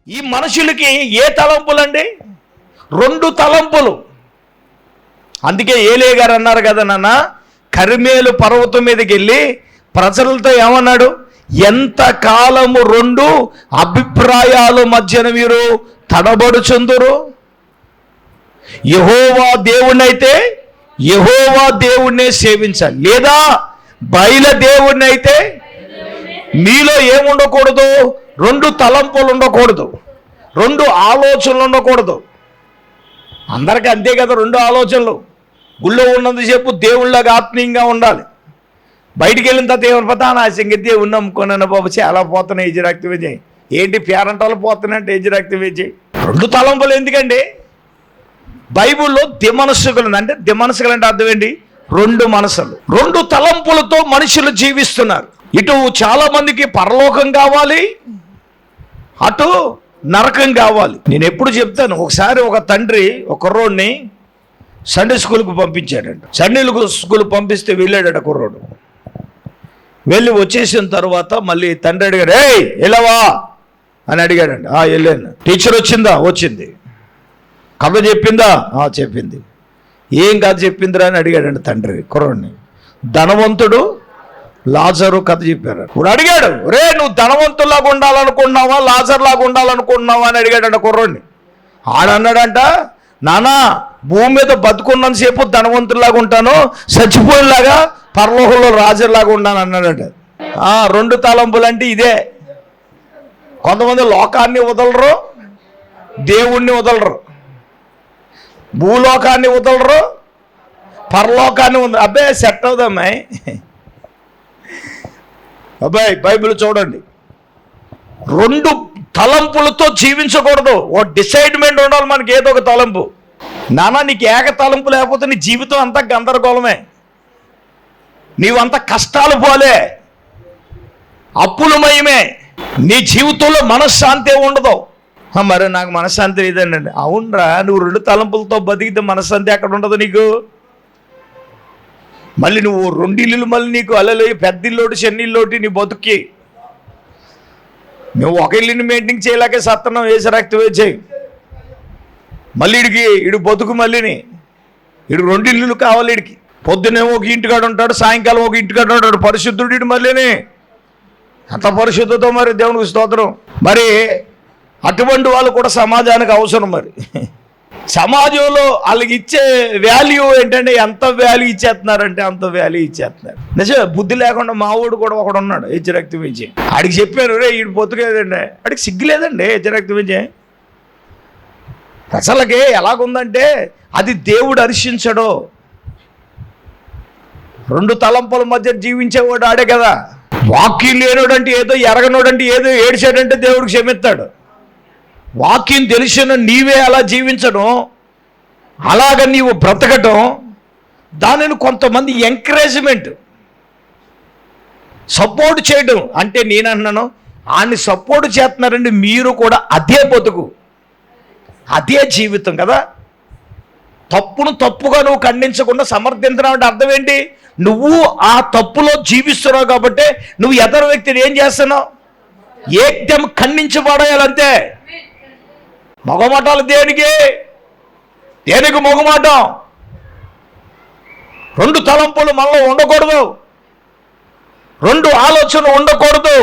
ఈ మనుషులకి ఏ తలంపులండి? 2 తలంపులు. అందుకే ఏలే గారు అన్నారు కదా నాన్న, కర్మేలు పర్వతం మీదకి వెళ్ళి ప్రజలతో ఏమన్నాడు? ఎంత కాలము 2 అభిప్రాయాల మధ్యన మీరు తడబడుచుందురు? యెహోవా దేవుణ్ణైతే యెహోవా దేవుణ్ణే సేవించాలి, లేదా బయల దేవుణ్ణి అయితే మీలో ఏముండకూడదు? 2 తలంపులు ఉండకూడదు, 2 ఆలోచనలు ఉండకూడదు. అందరికీ అంతే కదా, 2 ఆలోచనలు. గుళ్ళో ఉన్నంతసేపు దేవుళ్ళగా ఆత్మీయంగా ఉండాలి, బయటికి వెళ్ళిన తర్వాత ఏమని పోతా నా సంగతి దేవుణ్ణి నమ్ముకున్నాను బాబు, చాలా పోతున్నాయి ఏజ్ యాక్టివేట్ చేయి. ఏంటి పేరంటాలు పోతున్నాయంటే ఏజ్ యాక్టివేట్ చేయి. 2 తలంపులు ఎందుకండి? బైబిల్లో దిమనసుకులు అంటే, దిమనసుకులు అంటే అర్థం ఏంటి? 2 మనసులు, 2 తలంపులతో మనుషులు జీవిస్తున్నారు. ఇటు చాలా మందికి పరలోకం కావాలి, అటు నరకం కావాలి. నేను ఎప్పుడు చెప్తాను, ఒకసారి ఒక తండ్రి ఒక కుర్రోడిని సండే స్కూల్కి పంపించాడంట. సండే స్కూల్ పంపిస్తే వెళ్ళాడట కుర్రోడు. వెళ్ళి వచ్చేసిన తర్వాత మళ్ళీ తండ్రి అడిగాడు, ఏయ్ వెళ్ళవా అని అడిగాడంట. వెళ్ళాను. టీచర్ వచ్చిందా? వచ్చింది. కథ చెప్పిందా? చెప్పింది. ఏం కథ చెప్పిందిరా అని అడిగాడంట తండ్రి కుర్రోడిని. ధనవంతుడు లాజరు కథ చెప్పారు. ఇప్పుడు అడిగాడు, రే నువ్వు ధనవంతులాగా ఉండాలనుకుంటున్నావా లాజర్లాగా ఉండాలనుకుంటున్నావా అని అడిగాడంట కుర్రోడిని. ఆడన్నాడంట, నానా భూమి మీద బతుకున్నంతసేపు ధనవంతులాగా ఉంటాను, చచ్చిపోయేలాగా పరలోకంలో రాజులాగా ఉన్నాను అన్నాడంట. 2 తలంపులు అంటే ఇదే. కొంతమంది లోకాన్ని వదలరు, దేవుణ్ణి వదలరు, భూలోకాన్ని వదలరు, పరలోకాన్ని వదలరు. అబ్బాయి సెట్ అవుదమ్మాయి. అబ్బాయి బైబిల్ చూడండి, 2 తలంపులతో జీవించకూడదు. ఓ డిసైడ్మెంట్ ఉండాలి మనకి, ఏదో ఒక తలంపు. నానా నీకు ఏక తలంపు లేకపోతే నీ జీవితం అంతా గందరగోళమే, నీవంతా కష్టాలు పోలే, అప్పులమయమే, నీ జీవితంలో మనశ్శాంతి ఉండదు. మరి నాకు మనశ్శాంతి లేదండి. అవునరా, నువ్వు 2 తలంపులతో బతికితే మనశ్శాంతి ఎక్కడ ఉండదు నీకు? మళ్ళీ నువ్వు 2 ఇల్లులు, మళ్ళీ నీకు అల్లలు పెద్ద ఇల్లోటి చిన్న ఇల్లోటి నీ బతుక్కి. నువ్వు ఒక ఇల్లుని మెయింటైన్ చేయలేక సత్తనం వేసి రక్తవే చేయి. మళ్ళీ ఇడు బతుకు, మళ్ళీని 2 ఇల్లులు కావాలి ఇడికి. పొద్దునేమో ఒక ఇంటికాడ ఉంటాడు, సాయంకాలం ఒక ఇంటికాడ ఉంటాడు. పరిశుద్ధుడు ఇడు మళ్ళీని. అంత పరిశుద్ధతో మరి దేవునికి స్తోత్రం. మరి అటువంటి వాళ్ళు కూడా సమాజానికి అవసరం. మరి సమాజంలో వాళ్ళకి ఇచ్చే వాల్యూ ఏంటంటే, ఎంత వాల్యూ ఇచ్చేస్తున్నారంటే అంత వాల్యూ ఇచ్చేస్తున్నారు. నిజమే, బుద్ధి లేకుండా మా ఊడు కూడా ఒకడు ఉన్నాడు హెచ్చరక్తి విజయ్. ఆడికి చెప్పాను, రే ఈడు బతుకేదండి, ఆడికి సిగ్గులేదండి హెచ్చరక్తి విజయ్. ప్రజలకి ఎలాగుందంటే అది దేవుడు హర్షించడు. 2 తలంపుల మధ్య జీవించేవాడు ఆడే కదా. వాక్యం లేనోడంటే ఏదో, ఎరగనోడంటే ఏదో ఏడ్చాడంటే దేవుడికి క్షమిస్తాడు. వాక్యం తెలిసిన నీవే అలా జీవించడం, అలాగ నీవు బ్రతకటం, దానిని కొంతమంది ఎంకరేజ్మెంట్ సపోర్ట్ చేయడం. అంటే నేను అంటున్నాను, ఆయన్ని సపోర్ట్ చేస్తున్నారండి, మీరు కూడా అదే బతుకు, అదే జీవితం కదా. తప్పును తప్పుగా నువ్వు ఖండించకుండా సమర్థించడం అంటే అర్థం ఏంటి? నువ్వు ఆ తప్పులో జీవిస్తున్నావు కాబట్టి నువ్వు ఎదరు వ్యక్తిని ఏం చేస్తున్నావు? ఏకదం ఖండించబడాలంతే. మొగమాటాలు దేనికి మొగమాటం? 2 తలంపులు మనలో ఉండకూడదు, 2 ఆలోచనలు ఉండకూడదు.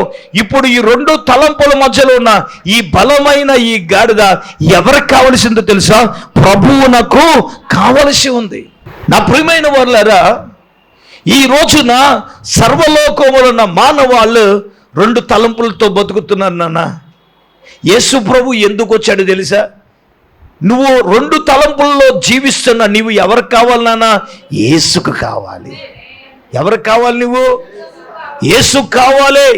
ఇప్పుడు ఈ 2 తలంపుల మధ్యలో ఉన్న ఈ బలమైన ఈ గాడిద ఎవరికి కావలసిందో తెలుసా? ప్రభువునకు కావలసి ఉంది. నా ప్రియమైన వారులారా, ఈ రోజున సర్వలోకములో ఉన్న మానవాళ్ళు 2 తలంపులతో బతుకుతున్నారు నాన్న. యేసు ప్రభు ఎందుకు వచ్చాడు తెలుసా? నువ్వు 2 తలంపుల్లో జీవిస్తున్నా, నువ్వు ఎవరికి కావాలి నాన్న? యేసుకు కావాలి. ఎవరికి కావాలి? నువ్వు యేసుకు కావాలి.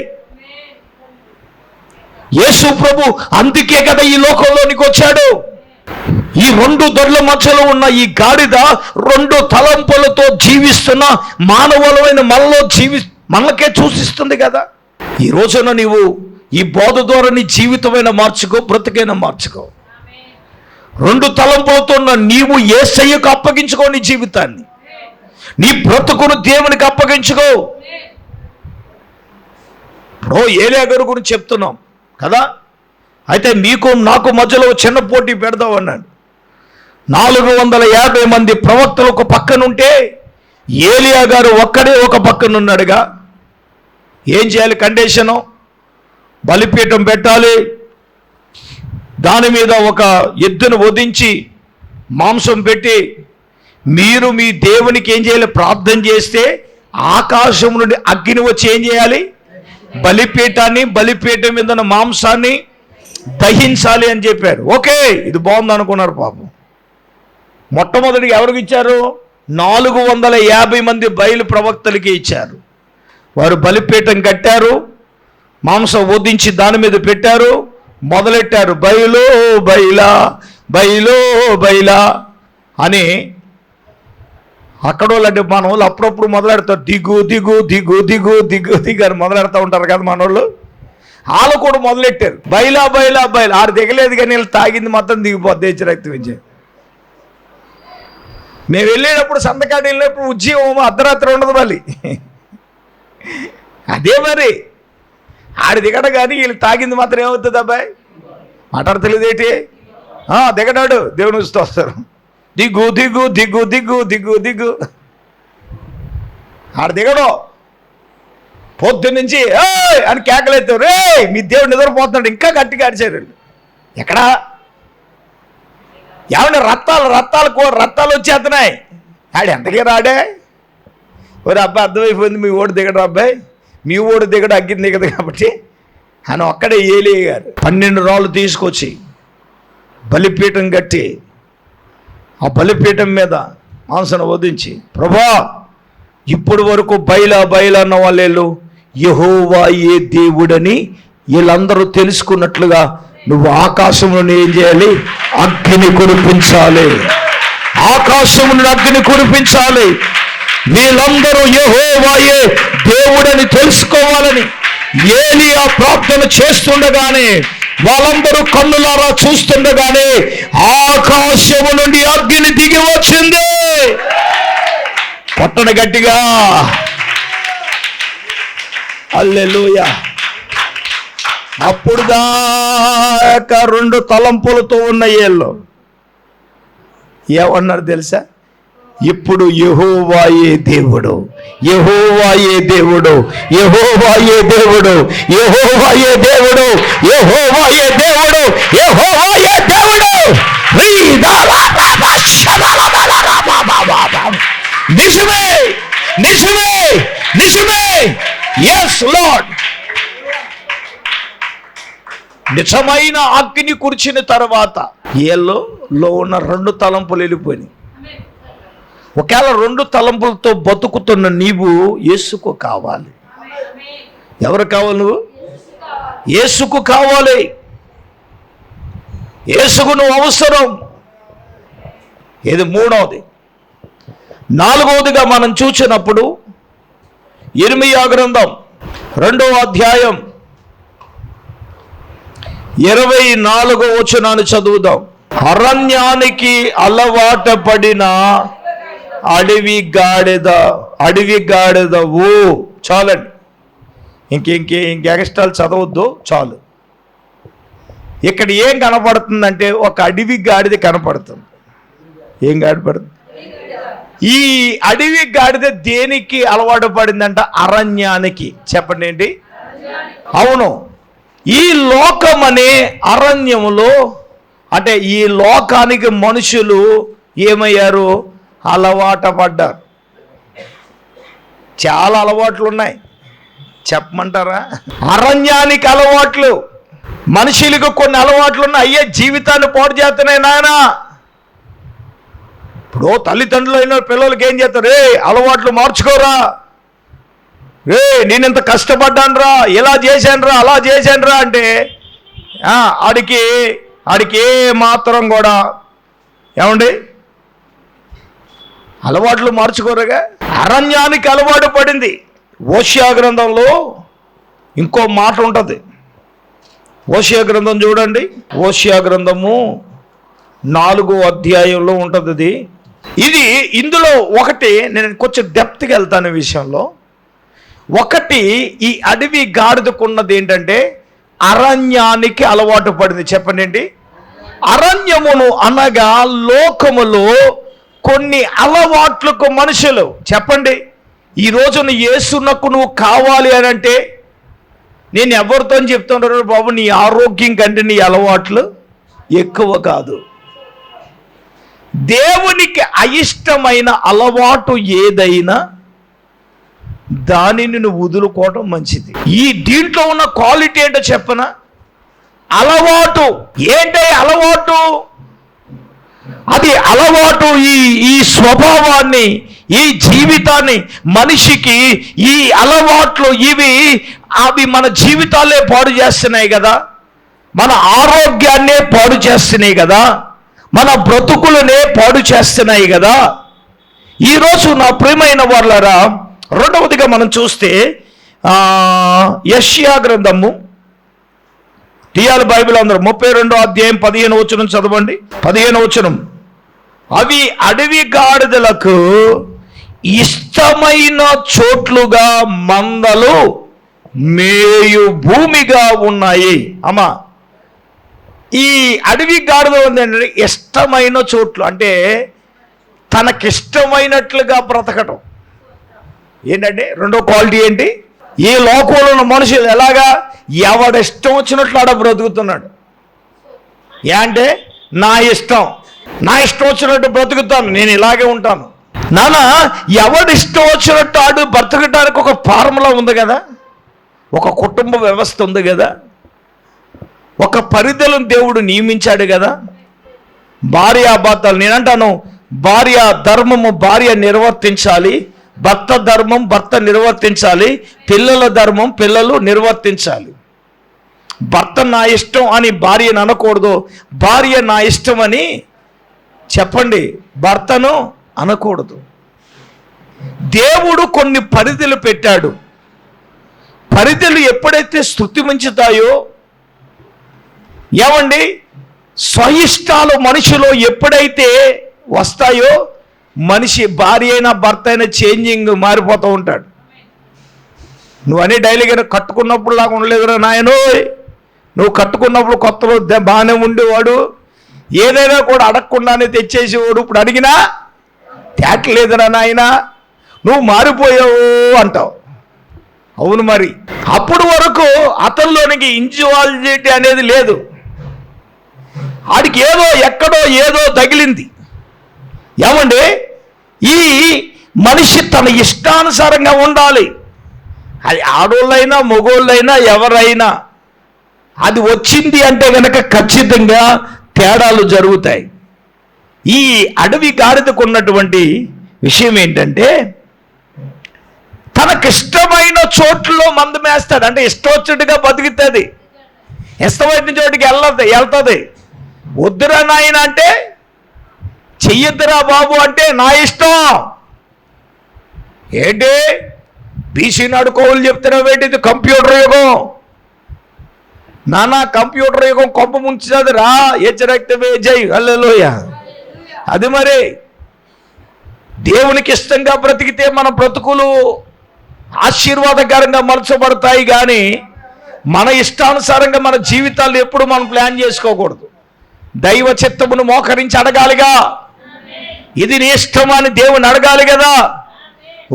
యేసు ప్రభు అందుకే కదా ఈ లోకంలోనికి వచ్చాడు. ఈ 2 దొడ్ల మధ్యలో ఉన్న ఈ గాడిద 2 తలంపులతో జీవిస్తున్న మానవులమైన మనకే సూచిస్తుంది కదా. ఈ రోజున నీవు ఈ బోధ ద్వారా నీ జీవితమైన మార్చుకో, బ్రతికైనా మార్చుకో. 2 తలంపులతో ఉన్న నీవు యేసయ్యకు అప్పగించుకో, నీ జీవితాన్ని, నీ బ్రతుకును దేవునికి అప్పగించుకో. ఇప్పుడు ఏలియా గారి గురించి చెప్తున్నాం కదా. అయితే మీకు నాకు మధ్యలో చిన్న పోటీ పెడదాం అన్నాడు. 450 మంది ప్రవక్తలు ఒక పక్కనుంటే ఏలియా గారు ఒక్కడే ఒక పక్కన ఉన్నాడుగా. ఏం చేయాలి? కండిషను, బలిపీఠం పెట్టాలి, దాని మీద ఒక ఎద్దును వధించి మాంసం పెట్టి మీరు మీ దేవునికి ఏం చేయాలి? ప్రార్థన చేస్తే ఆకాశం నుండి అగ్ని వచ్చి ఏం చేయాలి? బలిపీఠం మీద ఉన్న మాంసాన్ని దహించాలి అని చెప్పారు. ఓకే, ఇది బాగుంది అనుకున్నారు. పాపం మొట్టమొదటిగా ఎవరికి ఇచ్చారు? 450 మంది బయలు ప్రవక్తలకి ఇచ్చారు. వారు బలిపీఠం కట్టారు, మాంసం వధించి దాని మీద పెట్టారు, మొదలెట్టారు బయలు బయలా బయలు బయలా అని. అక్కడ వాళ్ళు అంటే మన వాళ్ళు అప్పుడప్పుడు మొదలెడతారు, దిగు దిగు దిగు దిగు దిగు దిగు అని మొదలెడతా ఉంటారు కదా మన వాళ్ళు. వాళ్ళు కూడా మొదలెట్టారు బయలా బయలా బయలా. ఆడు దిగలేదు కానీ వీళ్ళు తాగింది మొత్తం దిగిపోద్ది, రక్తం ఇచ్చే. మేము వెళ్ళేటప్పుడు సంతకాడు వెళ్ళినప్పుడు ఉద్యోగం అర్ధరాత్రి ఉండదు మళ్ళీ. అదే మరి ఆడి దిగడ కానీ వీళ్ళు తాగింది మాత్రం ఏమవుతుంది? అబ్బాయి మాట్లాడతలేదేటి? దిగడాడు, దేవుని చూస్తూ వస్తారు, దిగు దిగు దిగు దిగు దిగు దిగు. ఆడ దిగడం పొద్దున్నుంచి అని కేకలేస్తారు, రే మీ దేవుడు నిద్రపోతున్నాడు, ఇంకా గట్టిగా అడిచారు. ఎక్కడా ఏమన్నా రత్తాలు వచ్చేస్తున్నాయి. ఆడు ఎంతకీ రాడే? ఒరే అబ్బాయి అర్థమైపోయింది, మీ ఓడి దిగడు అబ్బాయి, మీ ఓడి దిగడు అగ్గిని దిగదు కాబట్టి అని ఒక్కడే ఏలియా గారు 12 రాళ్ళు తీసుకొచ్చి బలిపీఠం కట్టి ఆ బలిపీఠం మీద మాంసం వధించి, ప్రభా ఇప్పుడు వరకు బయలా అన్న వాళ్ళు యెహోవాయే దేవుడని వీళ్ళందరూ తెలుసుకున్నట్లుగా నువ్వు ఆకాశంలో ఏం చేయాలి? అగ్ని కురిపించాలి. ఆకాశంలో అగ్ని కురిపించాలి. వీళ్ళందరూ యెహోవాయే దేవుడని తెలుసుకోవాలని ఏలియా ప్రార్థన చేస్తుండగానే, వాళ్ళందరూ కన్నులారా చూస్తుండగానే ఆకాశము నుండి అగ్ని దిగి వచ్చింది. కొట్టన గట్టిగా హల్లెలూయా. అప్పుడు దాకా 2 తలంపులతో ఉన్న ఏళ్ళు ఏమన్నారు తెలుసా? ఇప్పుడు యెహోవాయే దేవుడు, యెహోవాయే దేవుడు, యెహోవాయే దేవుడు, యెహోవాయే దేవుడు, యెహోవాయే దేవుడు, యెహోవాయే దేవుడు. నిజమే నిజమే నిజమే. yes lord. నిజమైన అగ్ని కురిచిన తర్వాత ఏళ్ళలో ఉన్న 2 తలంపులు వెళ్ళిపోయినాయి. ఒకవేళ 2 తలంపులతో బతుకుతున్న నీవు యేసుకు కావాలి. ఎవరు కావాలి? నువ్వు యేసుకు కావాలి. యేసుకు నువ్వు అవసరం. ఇది 3వది. 4వదిగా మనం చూసినప్పుడు యిర్మీయా గ్రంథం 2వ అధ్యాయం 24వ వచనాన్ని చదువుదాం. అరణ్యానికి అలవాటు పడిన అడవి గాడిదవు. చాలండి, ఇంక ఎక్స్ట్రాలు చదవద్దు, చాలు. ఇక్కడ ఏం కనపడుతుందంటే ఒక అడవి గాడిద కనపడుతుంది. ఏం కనపడుతుంది? ఈ అడవి గాడిద దేనికి అలవాటు పడిందంట? అరణ్యానికి. చెప్పండి ఏంటి? అవును, ఈ లోకం అనే అరణ్యములో, అంటే ఈ లోకానికి మనుషులు ఏమయ్యారు? అలవాటు పడ్డారు. చాలా అలవాట్లు ఉన్నాయి, చెప్పమంటారా? అరణ్యానికి అలవాట్లు, మనుషులకు కొన్ని అలవాట్లు ఉన్నాయి. అయ్యే జీవితాన్ని పాడు చేస్తున్నాయి నాయన. ఇప్పుడు తల్లిదండ్రులు అయిన పిల్లలకి ఏం చేస్తారు? రే అలవాట్లు మార్చుకోరా, రే నేనెంత కష్టపడ్డాను రా, ఇలా చేశాను రా, అలా చేశాను రా అంటే ఆడికి ఏ మాత్రం కూడా ఏమండి అలవాట్లు మార్చుకోరుగా. అరణ్యానికి అలవాటు పడింది. ఓషియా గ్రంథంలో ఇంకో మాట ఉంటుంది. ఓషియా గ్రంథం చూడండి. ఓషియా గ్రంథము 4వ అధ్యాయంలో ఉంటుంది. ఇది ఇందులో ఒకటి, నేను కొంచెం డెప్త్కి వెళ్తాను ఈ విషయంలో. ఒకటి, ఈ అడవి గాడిదకున్నది ఏంటంటే అరణ్యానికి అలవాటు పడింది. చెప్పండి ఏంటి? అరణ్యమును అనగా లోకములో కొన్ని అలవాట్లకు మనుషులు. చెప్పండి, ఈ రోజున యేసునకు నువ్వు కావాలి అని అంటే నేను ఎవరితో చెప్తుంటాను, బాబు నీ ఆరోగ్యం కంటే నీ అలవాట్లు ఎక్కువ కాదు. దేవునికి అయిష్టమైన అలవాటు ఏదైనా దానిని నువ్వు వదులుకోవడం మంచిది. ఈ దీంట్లో ఉన్న క్వాలిటీ ఏంటో చెప్పనా? అలవాటు. ఏంటి అలవాటు? అది అలవాటు ఈ స్వభావాన్ని, ఈ జీవితాన్ని, మనిషికి ఈ అలవాట్లు అవి మన జీవితాలే పాడు చేస్తున్నాయి కదా, మన ఆరోగ్యాన్నే పాడు చేస్తున్నాయి కదా, మన బ్రతుకులనే పాడు చేస్తున్నాయి కదా. ఈరోజు నా ప్రియమైన వాళ్ళరా, రెండవదిగా మనం చూస్తే యెషయా గ్రంథము, తీయాలి బైబిల్ అందరూ, 32వ అధ్యాయం 15వ వచనం చదవండి. 15వ వచనం, అవి అడవి గాడిదలకు ఇష్టమైన చోట్లుగా మందలు మేయు భూమిగా ఉన్నాయి. అమ్మా, ఈ అడవి గాడిద ఉందండి, ఇష్టమైన చోట్లు అంటే తనకిష్టమైనట్లుగా బ్రతకటం. ఏంటంటే రెండో క్వాలిటీ ఏంటి? ఈ లోకంలో ఉన్న మనుషులు ఎలాగా ఎవడిష్టం వచ్చినట్లు ఆడ బ్రతుకుతున్నాడు. అంటే నా ఇష్టం వచ్చినట్టు బ్రతుకుతాను, నేను ఇలాగే ఉంటాను. నాన్న, ఎవడిష్టం వచ్చినట్టు ఆడు బ్రతకడానికి ఒక ఫార్ములా ఉంది కదా, ఒక కుటుంబ వ్యవస్థ ఉంది కదా, ఒక పరిధులను దేవుడు నియమించాడు కదా. భార్యాభర్తలు, నేనంటాను భార్య ధర్మము భార్య నిర్వర్తించాలి, భర్త ధర్మం భర్త నిర్వర్తించాలి, పిల్లల ధర్మం పిల్లలు నిర్వర్తించాలి. భర్త నా ఇష్టం అని భార్యను అనకూడదు, భార్య నా ఇష్టం అని చెప్పండి భర్తను అనకూడదు. దేవుడు కొన్ని పరిధులు పెట్టాడు. పరిధులు ఎప్పుడైతే స్తుతి మించుతాయో, ఏమండి, స్వయిష్టాలు మనిషిలో ఎప్పుడైతే వస్తాయో, మనిషి భార్య అయినా భర్త అయినా చేంజింగ్ మారిపోతూ ఉంటాడు. నువ్వు అనే డైలీగా కట్టుకున్నప్పుడు లాగా ఉండలేదురా నాయనో, నువ్వు కట్టుకున్నప్పుడు కొత్తలో బాగానే ఉండేవాడు, ఏదైనా కూడా అడగకుండానే తెచ్చేసేవాడు, ఇప్పుడు అడిగినా తేటలేదురా నాయన, నువ్వు మారిపోయావు అంటావు. అవును, మరి అప్పుడు వరకు అతనిలోనికి ఇండివిజువాలిటీ అనేది లేదు. ఆడికి ఎక్కడో ఏదో తగిలింది. ఏమండి, ఈ మనిషి తన ఇష్టానుసారంగా ఉండాలి. అది ఆడోళ్ళైనా మగోళ్ళైనా ఎవరైనా, అది వచ్చింది అంటే కనుక ఖచ్చితంగా తేడాలు జరుగుతాయి. ఈ అడవి గాడిదకు ఉన్నటువంటి విషయం ఏంటంటే, తనకిష్టమైన చోట్లలో మందు మేస్తాడు. అంటే ఇష్టం వచ్చినట్టుగా బతుకుతుంది, ఇష్టమైన చోటికి వెళ్తుంది. వద్దురా నాయన అంటే, చెయ్యొద్దురా బాబు అంటే నా ఇష్టం. ఏంటి బీసీ నడుకోవాలి చెప్తున్నావు ఏంటి? ఇది కంప్యూటర్ యుగం నానా, కంప్యూటర్ యుగం కొంప ముంచుతుంది రా. హెచ్చరికమే జై హల్లెలూయా. అది మరి దేవునికి ఇష్టంగా బ్రతికితే మన బ్రతుకులు ఆశీర్వాదకరంగా మలచబడతాయి. కానీ మన ఇష్టానుసారంగా మన జీవితాలు ఎప్పుడు మనం ప్లాన్ చేసుకోకూడదు. దైవ చిత్తమును మోకరించి అడగాలిగా, ఇది నీ ఇష్టం అని దేవుని అడగాలి కదా.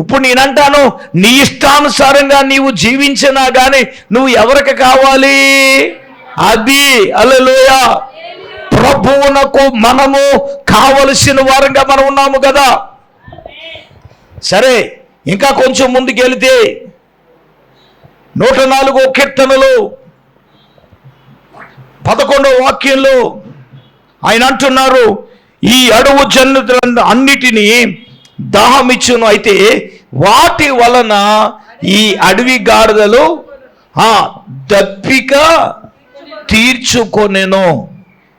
ఇప్పుడు నేనంటాను, నీ ఇష్టానుసారంగా నీవు జీవించినా కానీ నువ్వు ఎవరికి కావాలి? అది హల్లెలూయా. ప్రభువునకు మనము కావలసిన వారంగా మనం ఉన్నాము కదా. సరే, ఇంకా కొంచెం ముందుకెళితే 104 కీర్తనలు 11వ వాక్యంలో ఆయన అంటున్నారు, ఈ అడవు జంతువులను అన్నిటినీ దాహమిచ్చును, అయితే వాటి వలన ఈ అడవి గాడిదలు దప్పిక తీర్చుకొనెను.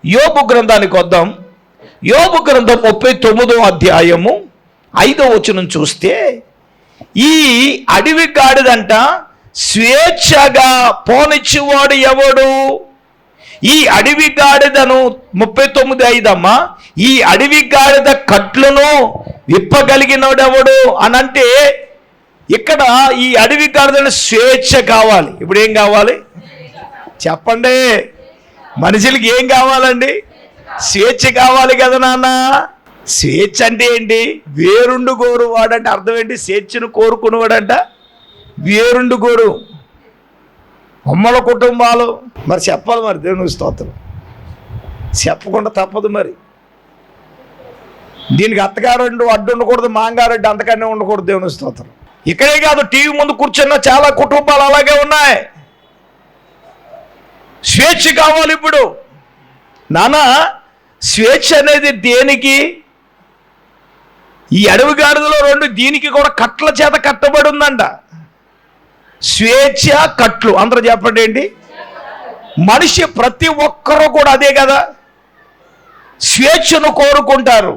యోబు గ్రంథానికి వద్దాం. యోబు గ్రంథం 39వ అధ్యాయము 5వ వచనం చూస్తే, ఈ అడవి గాడిదంట స్వేచ్ఛగా పోనిచ్చేవాడు ఎవడు? ఈ అడవి గాడిదను 39:5 అమ్మా, ఈ అడవి గాడిద కట్లను విప్పగలిగినోడెవడు అని అంటే, ఇక్కడ ఈ అడవి గాడిదను స్వేచ్ఛ కావాలి. ఇప్పుడు ఏం కావాలి? చెప్పండి, మనుషులకి ఏం కావాలండి? స్వేచ్ఛ కావాలి కదా నాన్న. స్వేచ్ఛ అంటే ఏంటి? వేరుండు గోరు వాడంటే అర్థం ఏంటి? స్వేచ్ఛను కోరుకునేవాడంట వేరుండు గోరు. అమ్మల కుటుంబాలు మరి చెప్పాలి, మరి దేవుని స్తోత్రం చెప్పకుండా తప్పదు. మరి దీనికి అత్తగారు అడ్డు ఉండకూడదు, మాంగారెడ్డి అంతకన్నా ఉండకూడదు. దేవుని స్తోత్రం. ఇక్కడే కాదు, టీవీ ముందు కూర్చున్న చాలా కుటుంబాలు అలాగే ఉన్నాయి. స్వేచ్ఛ కావాలి ఇప్పుడు. నానా, స్వేచ్ఛ అనేది దేనికి? ఈ అడవి గాడిదలో రెండు దీనికి కూడా కట్ల చేత కట్టబడి ఉందంట. స్వేచ్ఛ, కట్లు. అందరూ చెప్పండి ఏంటి? మనిషి ప్రతి ఒక్కరూ కూడా అదే కదా, స్వేచ్ఛను కోరుకుంటారు.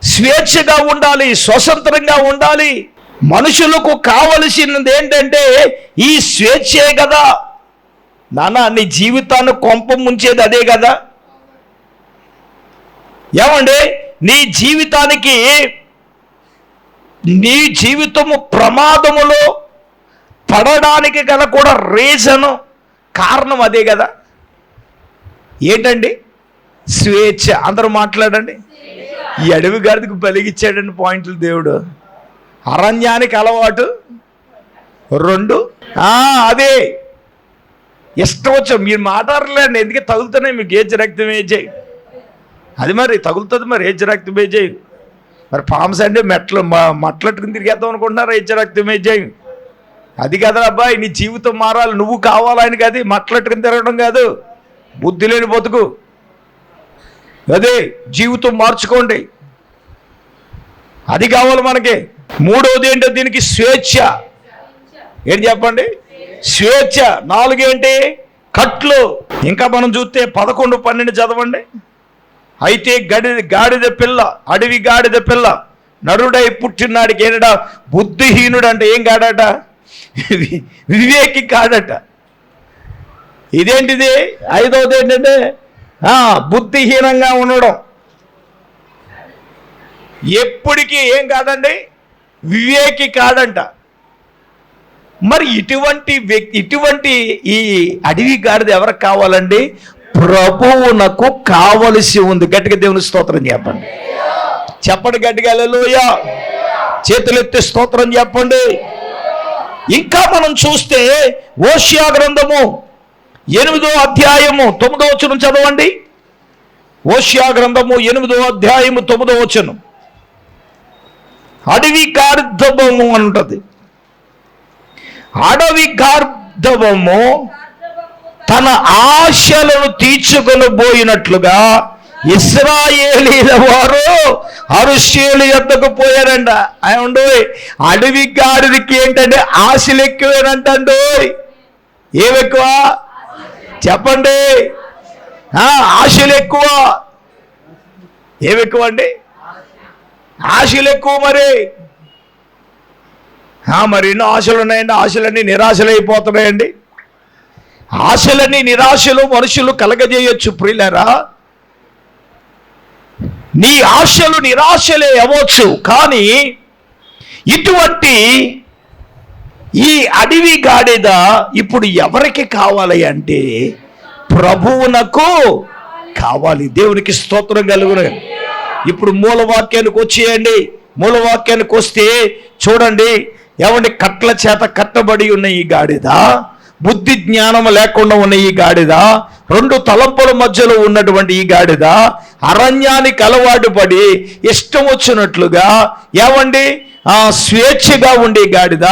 స్వేచ్ఛగా ఉండాలి, స్వతంత్రంగా ఉండాలి. మనుషులకు కావలసినది ఏంటంటే ఈ స్వేచ్ఛే కదా నాన్న. నీ జీవితాన్ని కొంప ముంచేది అదే కదా. ఏమండి, నీ జీవితానికి, నీ జీవితము ప్రమాదములో పడడానికి గల కూడా రీజను, కారణం అదే కదా. ఏంటండి? స్వేచ్ఛ. అందరూ మాట్లాడండి. ఈ అడవి గాడిదకు బలిగిచ్చాడండి పాయింట్లు దేవుడు. అరణ్యానికి అలవాటు 2. అదే ఇష్టం వచ్చా మీరు మాట్లాడలేండి. ఎందుకే తగులుతున్నాయి మీకు? ఏజ్ రక్తం వేజేయి, అది మరి తగులుతుంది. మరి ఏజ్ రక్తం వేజేయి. మరి పామ్స్ అంటే మట్లట్టుకుని తిరిగేద్దాం అనుకుంటున్నారా? ఏజ్ రక్తం వేజేయి. అది కదా అబ్బాయి, నీ జీవితం మారాలి, నువ్వు కావాలని కాదు, మట్లట్టుకుని తిరగడం కాదు. బుద్ధి లేని బతుకు అదే. జీవితం మార్చుకోండి, అది కావాలి మనకి. 3వది ఏంటో దీనికి? స్వేచ్ఛ. ఏంటి చెప్పండి? స్వేచ్ఛ. 4 ఏంటి? కట్లు. ఇంకా మనం చూస్తే 11, 12 చదవండి. అయితే గాడిద పిల్ల, అడవి గాడిద పిల్ల నరుడై పుట్టినాడికి ఏంట? బుద్ధిహీనుడు అంటే ఏం కాడట? వివేకి కాడట. ఇదేంటిది? 5వది ఏంటంటే బుద్ధిహీనంగా ఉండడం. ఎప్పటికీ ఏం కాదండి? వివేకి కాడంట. మరి ఇటువంటి ఈ అడవి గాడిద ఎవరికి కావాలండి? ప్రభువునకు కావలసి ఉంది. గట్టిగా దేవుని స్తోత్రం చెప్పండి. చెప్పండి గట్టిగా హల్లెలూయా. చేతులెత్తి స్తోత్రం చెప్పండి. ఇంకా మనం చూస్తే హోషేయ గ్రంథము 8వ అధ్యాయము 9వ వచనం చదవండి. హోషేయ గ్రంథము 8వ అధ్యాయము 9వ వచనం. అడవి గార్ధబము అంటది. అడవి గార్ధబము తన ఆశలను తీర్చుకొని పోయినట్లుగా ఇశ్రాయేలీల వారు అరుషేలు యొద్దకు పోయారంట. అయ్యండో, అడవి గాడిదకి ఏంటంటే ఆశలు ఎక్కువేనంటండో. ఏమెక్కువ చెప్పండి? ఆశలు ఎక్కువ. ఏమెక్కువ అండి? ఆశలు ఎక్కువ. మరి ఎన్నో ఆశలు ఉన్నాయండి. ఆశలన్నీ నిరాశలు అయిపోతున్నాయండి. ఆశలన్నీ నిరాశలు మనుషులు కలగజేయొచ్చు. ప్రియులారా, నీ ఆశలు నిరాశలే అవ్వచ్చు, కానీ ఇటువంటి ఈ అడవి గాడిద ఇప్పుడు ఎవరికి కావాలి అంటే ప్రభువునకు కావాలి. దేవునికి స్తోత్రం కలుగును. ఇప్పుడు మూలవాక్యానికి వచ్చేయండి. మూలవాక్యానికి వస్తే చూడండి, ఏమండి, కట్ల చేత కట్టబడి ఉన్న ఈ గాడిద, బుద్ధి జ్ఞానం లేకుండా ఉన్న ఈ గాడిద, 2 తలంపుల మధ్యలో ఉన్నటువంటి ఈ గాడిద, అరణ్యానికి అలవాటు పడి ఇష్టం వచ్చినట్లుగా ఏమండి స్వేచ్ఛగా ఉండే గాడిద,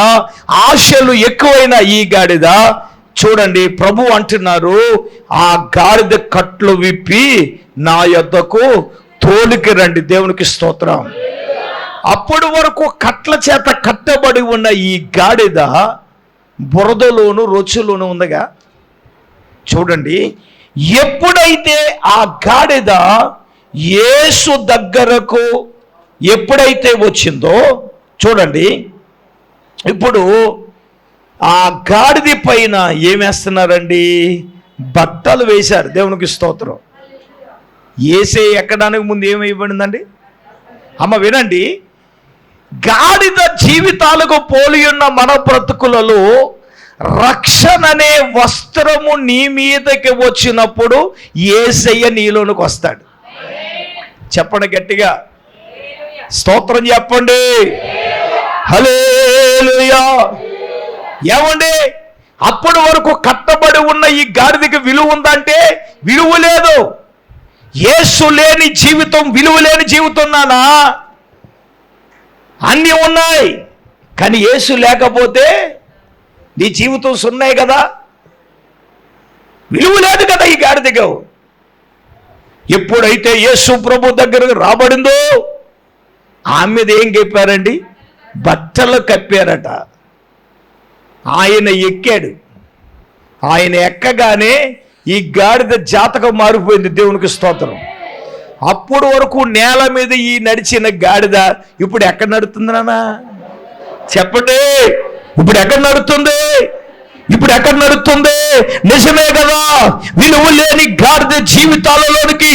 ఆశలు ఎక్కువైన ఈ గాడిద. చూడండి, ప్రభు అంటున్నారు, ఆ గాడిద కట్లు విప్పి నా యొద్దకు తోలికి రండి. దేవునికి స్తోత్రం. అప్పటి వరకు కట్ల చేత కట్టబడి ఉన్న ఈ గాడిద బురదలోను రొచ్చులోను ఉందిగా. చూడండి, ఎప్పుడైతే ఆ గాడిద యేసు దగ్గరకు ఎప్పుడైతే వచ్చిందో, చూడండి, ఇప్పుడు ఆ గాడిద పైన ఏమేస్తున్నారండి? బట్టలు వేశారు. దేవునికి స్తోత్రం. ఏసే ఎక్కడానికి ముందు ఏమైపోయిందండి? అమ్మ వినండి, గాడిద జీవితాలకు పోలి ఉన్న మన బ్రతుకులలో రక్షణ అనే వస్త్రము నీ మీదకి వచ్చినప్పుడు యేసయ్య నీలోనికి వస్తాడు. చెప్పండి గట్టిగా, స్తోత్రం చెప్పండి, హల్లెలూయా. ఏమండి, అప్పటి వరకు కట్టబడి ఉన్న ఈ గాడిదకి విలువ ఉందంటే విలువ లేదు. యేసు లేని జీవితం విలువ లేని జీవితం నానా. అన్నీ ఉన్నాయి కానీ యేసు లేకపోతే నీ జీవితం సున్నాయి కదా, విలువ లేదు కదా ఈ గాడిదకు. ఎప్పుడైతే యేసు ప్రభు దగ్గరకు రాబడిందో ఆమె మీద ఏం కప్పారండి? బట్టలు కప్పారట. ఆయన ఎక్కాడు. ఆయన ఎక్కగానే ఈ గాడిద జాతకం మారిపోయింది. దేవునికి స్తోత్రం. అప్పుడు వరకు నేల మీద ఈ నడిచిన గాడిద ఇప్పుడు ఎక్కడ నడుతుంది నాన్న? చెప్పండి, ఇప్పుడు ఎక్కడ నడుస్తుంది? ఇప్పుడు ఎక్కడ నడుస్తుంది? నిజమే కదా. విలువ లేని గాడిద జీవితాలలోనికి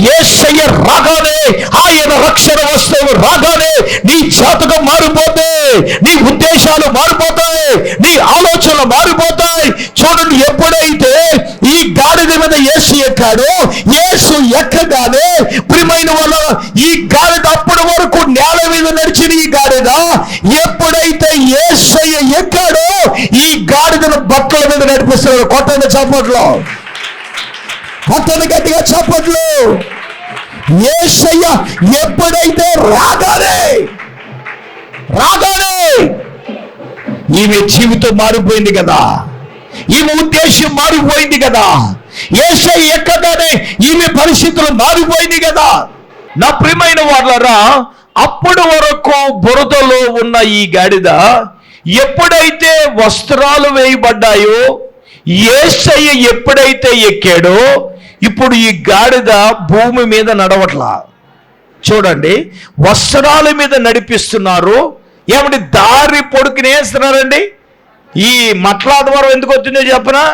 యేసయ్య రాగానే, ఆయన రక్షణ వస్తువు రాగానే నీ జాతకం మారిపోతాయి, నీ ఉద్దేశాలు మారిపోతాయి, నీ ఆలోచనలు మారిపోతాయి. చూడండి, ఎప్పుడైతే ఈ గాడిద మీద యేసు ఎక్కాడో, యేసు ఎక్కగానే ప్రియమైన వాళ్ళ ఈ గాడిద అప్పటి వరకు నేల మీద నడిచిన ఈ గాడిద ఎప్పుడైతే యేసయ్య ఎక్కాడో ఈ గాడిదను బట్టల మీద నడిపిస్తున్నాడు. కొట్టండి చప్పట్లు, కొట్టండి గట్టిగా చప్పట్లు. యేసయ్య ఎప్పుడైతే రాగానే ఈమె జీవితం మారిపోయింది కదా, ఈమె ఉద్దేశం మారిపోయింది కదా. యేసయ్య ఎక్కగానే ఈమె పరిస్థితులు మారిపోయింది కదా. నా ప్రియమైన వాళ్ళరా, అప్పటి వరకు బురదలో ఉన్న ఈ గాడిద ఎప్పుడైతే వస్త్రాలు వేయబడ్డాయో, యేసయ్య ఎప్పుడైతే ఎక్కాడో, ఇప్పుడు ఈ గాడిద భూమి మీద నడవట్లా. చూడండి, వస్త్రాల మీద నడిపిస్తున్నారు. ఏమంటే దారి పొడుకునేస్తున్నారండి. ఈ మట్ల ఆదివారం ఎందుకు వచ్చిందో చెప్పనా?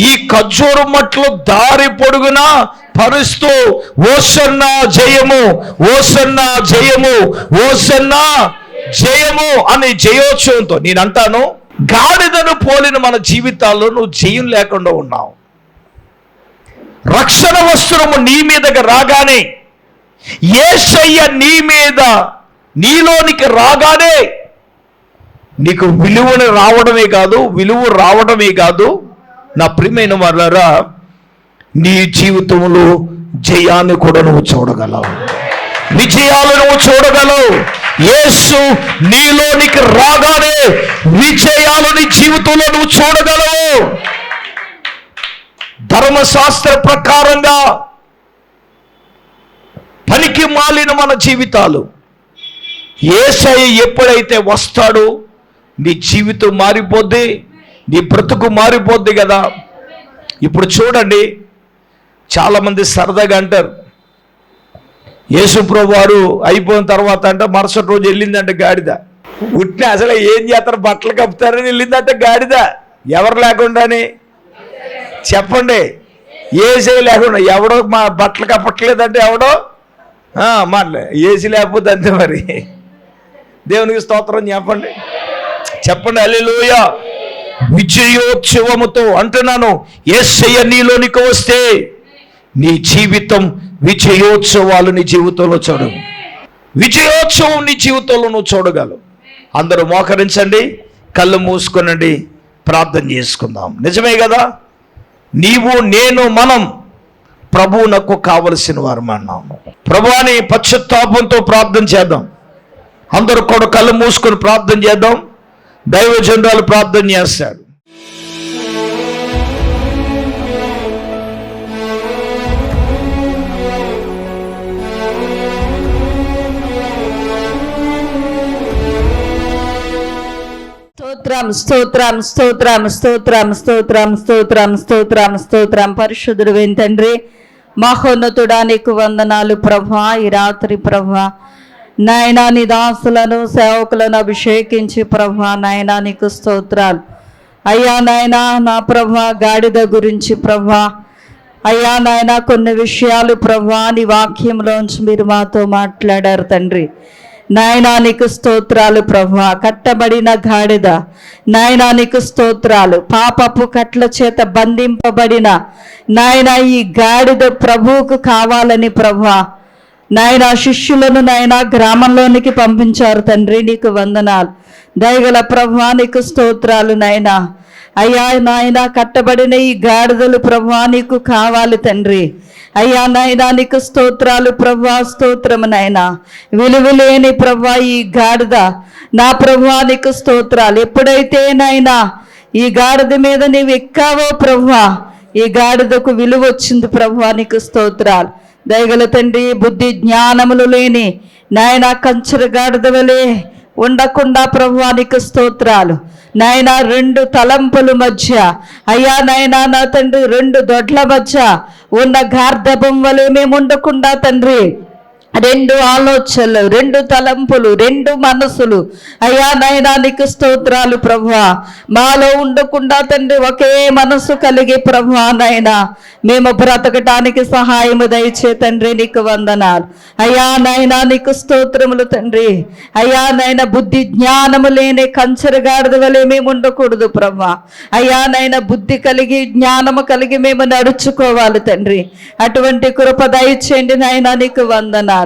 ఈ ఖర్జూరు మట్లు దారి పొడుగున పరుస్తూ ఓసన్నా జయము, ఓసన్నా జయము, ఓసన్నా జయము అని జయోత్సవంతో, నేనంటాను గాడిదను పోలిన మన జీవితాల్లో నువ్వు జయం లేకుండా ఉన్నావు. రక్షణ వస్త్రము నీ మీదకి రాగానే, యేసయ్య నీ మీద నీలోనికి రాగానే నీకు విలువ రావడమే కాదు నా ప్రియమైన వాళ్ళారా, నీ జీవితంలో జయాన్ని కూడా నువ్వు చూడగలవు, విజయాలు నువ్వు చూడగలవు. యేసు నీలోనికి రాగానే విజయాలు నీ జీవితంలో నువ్వు చూడగలవు. ధర్మశాస్త్ర ప్రకారంగా పనికి మాలిన మన జీవితాలు యేసయ్య ఎప్పుడైతే వస్తాడో నీ జీవితం మారిపోద్ది, నీ బ్రతుకు మారిపోద్ది కదా. ఇప్పుడు చూడండి, చాలామంది సరదాగా అంటారు, యేసుప్రభు వారు అయిపోయిన తర్వాత అంటే మరుసటి రోజు వెళ్ళిందంటే గాడిద. ఉట్టిన అసలు ఏం చేస్తారు, బట్టలు కప్పుతారని వెళ్ళిందంటే గాడిద. ఎవరు లేకుండానే చెప్పండి, ఏసీ లేకుండా. ఎవడో మా బట్టలు కప్పట్లేదంటే ఎవడో ఏసీ లేకపోతే అంతే మరి. దేవునికి స్తోత్రం చెప్పండి, చెప్పండి హల్లెలూయా. విజయోత్సవముతో అంటున్నాను, యేసయ్య నీలోనికి వస్తే నీ జీవితం విజయోత్సవాలు నీ జీవితంలో చూడు, విజయోత్సవం నీ జీవితంలో నువ్వు చూడగలవు. అందరూ మోకరించండి, కళ్ళు మూసుకొనండి, ప్రార్థన చేసుకుందాం. నిజమే కదా, నీవు నేను మనం ప్రభువునకు కావలసిన వారు అన్నాం. ప్రభువాని పశ్చాత్తాపంతో ప్రార్థన చేద్దాం. అందరూ కూడా కళ్ళు మూసుకొని ప్రార్థన చేద్దాం. దైవజనురాలు ప్రార్థన చేస్తాడు. స్తోత్రం స్తోత్రం స్తోత్రం స్తోత్రం స్తోత్రం స్తోత్రం స్తోత్రం. పరిశుద్ధుడు తండ్రి, మహోన్నతుడా నీకు వందనాలు ప్రభా. ఈ రాత్రి ప్రభా నాయనా నీ దాసులను సేవకులను అభిషేకించి ప్రభా నాయనా నీకు స్తోత్రాలు అయ్యా. నాయనా నా ప్రభా గాడిద గురించి ప్రభా అయ్యా నాయనా కొన్ని విషయాలు ప్రభా నీ వాక్యంలోంచి మీరు మాతో మాట్లాడారు తండ్రి. నాయనా నీకు స్తోత్రాలు ప్రభువా. కట్టబడిన గాడిద, నాయనా నీకు స్తోత్రాలు. పాపపు కట్ల చేత బంధింపబడిన నాయనా ఈ గాడిద ప్రభువుకు కావాలని ప్రభువా నాయనా శిష్యులను నాయనా గ్రామంలోనికి పంపించారు తండ్రి, నీకు వందనాలు. దయగల ప్రభువా నీకు స్తోత్రాలు నాయనా. అయ్యా నాయనా కట్టబడిన ఈ గాడిదలు ప్రభువా నీకు కావాలి తండ్రి. అయ్యా నాయనా నీకు స్తోత్రాలు ప్రభువా, స్తోత్రము నాయనా. విలువలేని ప్రభువా ఈ గాడిద నా ప్రభువా నీకు స్తోత్రాలు. ఎప్పుడైతే నాయనా ఈ గాడిద మీద నీవు ఎక్కావో ప్రభువా ఈ గాడిదకు విలువ వచ్చింది ప్రభువా నీకు స్తోత్రాలు. దయగల తండ్రి, బుద్ధి జ్ఞానములు లేని నాయనా కంచెర గాడిద వలె ఉండకుండా ప్రభువా నీకు స్తోత్రాలు నాయనా. రెండు తలంపుల మధ్య అయ్యా నాయనా నా తండ్రి, రెండు దొడ్ల మధ్య ఉన్న గార్ధబం వలె మేము ఉండకుండా తండ్రి, రెండు ఆలోచనలు, రెండు తలంపులు, రెండు మనసులు అయ్యా నాయనా నీకు స్తోత్రాలు ప్రభువా మాలో ఉండకుండా తండ్రి, ఒకే మనసు కలిగి ప్రభువా నాయనా మేము బ్రతకటానికి సహాయము దయచే తండ్రి నీకు వందనాలు. అయ్యా నాయనా నీకు స్తోత్రములు తండ్రి. అయ్యా నాయన బుద్ధి జ్ఞానము లేని కంచెరగాడిద వలె మేము ఉండకూడదు ప్రభువా. అయ్యా నాయన బుద్ధి కలిగి జ్ఞానము కలిగి మేము నడుచుకోవాలి తండ్రి. అటువంటి కృప దయచేయండి నాయనా నీకు వందనాలు.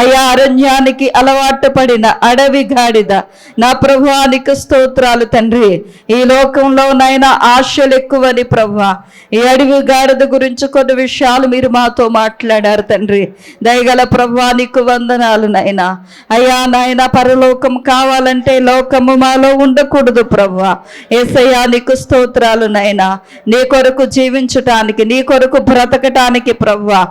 అయ్యా అరణ్యానికి అలవాటు పడిన అడవి గాడిద నా ప్రభువా నీకు స్తోత్రాలు తండ్రి. ఈ లోకంలో నాయన ఆశలు ఎక్కువని ప్రభువా ఈ అడవి గాడిద గురించి కొన్ని విషయాలు మీరు మాతో మాట్లాడారు తండ్రి. దయగల ప్రభువా నీకు వందనాలు నాయనా. అయ్యా నాయన పరలోకం కావాలంటే లోకము మాలో ఉండకూడదు ప్రభువా. యేసయ్యా నీకు స్తోత్రాలు నాయనా. నీ కొరకు జీవించటానికి, నీ కొరకు బ్రతకటానికి ప్రభువా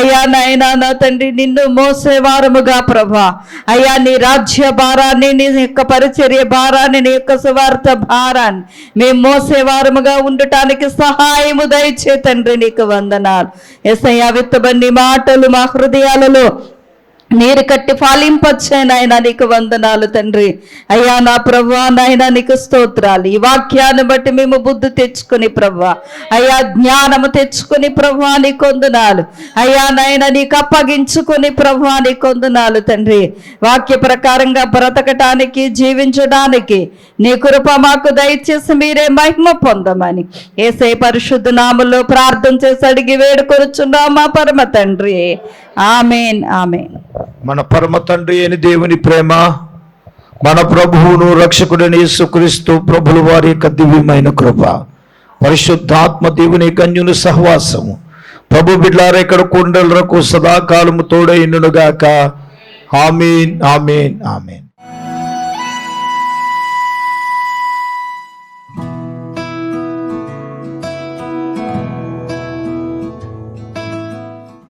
అయ్యా నాయనా నా తండ్రి నిన్ను మోసేవారముగా ప్రభా అయ్యా నీ రాజ్య భారాన్ని, నీ యొక్క పరిచర్య భారాన్ని, నీ యొక్క సువార్త భారాన్ని మేము మోసేవారముగా ఉండటానికి సహాయము దయచే తండ్రి నీకు వందనాలు. యేసయ్యా విత్తబడిన మాటలు మా హృదయాలలో నీరు కట్టి ఫలింపచ్చే నాయన నీకు వందనాలు తండ్రి. అయ్యా నా ప్రభువా నాయన నీకు స్తోత్రాలు. ఈ వాక్యాన్ని బట్టి మేము బుద్ధి తెచ్చుకొని ప్రభువా అయ్యా జ్ఞానము తెచ్చుకొని ప్రభువా నీకు వందనాలు. అయ్యా నాయన నీకు అప్పగించుకొని ప్రభువా నీకు వందనాలు తండ్రి. వాక్య ప్రకారంగా బ్రతకటానికి, జీవించడానికి నీ కృప మాకు దయచేసి మీరే మహిమ పొందమని యేసయ్య పరిశుద్ధ నామములో ప్రార్థన చేసి అడిగి వేడుకొనుచున్నాము మా పరమ తండ్రి. ఆమేన్, ఆమేన్. మన పరమ తండ్రి అయిన దేవుని ప్రేమ, మన ప్రభువును రక్షకుడైన యేసుక్రీస్తు ప్రభుల వారి యొక్క దివ్యమైన కృప, పరిశుద్ధాత్మ దేవుని కన్యుని సహవాసము ప్రభు బిడ్డలారా ఇక్కడ కొండలకు సదాకాలము తోడైండును గాక. ఆమేన్, ఆమేన్, ఆమేన్.